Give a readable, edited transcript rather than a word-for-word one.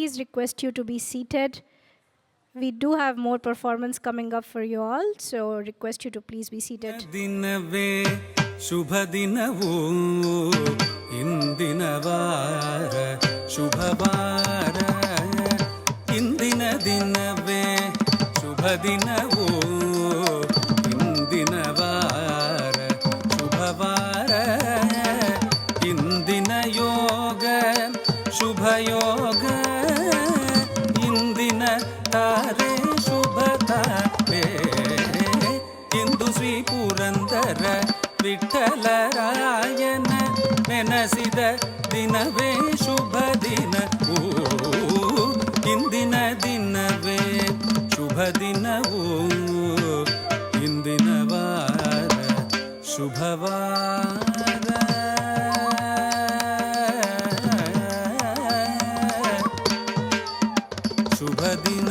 Please request you to be seated. We do have more performance coming up for you all, so request you to please be seated. ದಿನವೇ ಶುಭ ದಿನವೂ ಇಂದಿನ ವಾರ ಶುಭವಾರ ಇಂದಿನ ದಿನವೇ ಶುಭ ದಿನವೂ ಇಂದಿನ ವಾರ ಶುಭವಾರ ಇಂದಿನ ಯೋಗ ಶುಭ ಯೋಗ ಇಂದಿನ ತಾರೆ ಶುಭ ತಾರೆ ಇಂದು ಶ್ರೀ ಪುರಂದರ ವಿಠಲರಾಯನ ನೆನಸಿದ ದಿನವೇ ಶುಭ ದಿನವೂ ಇಂದಿನ ದಿನವೇ ಶುಭ ದಿನವೂ ಇಂದಿನ ವಾರ ಶುಭವಾರ ಶುಭ ದಿನ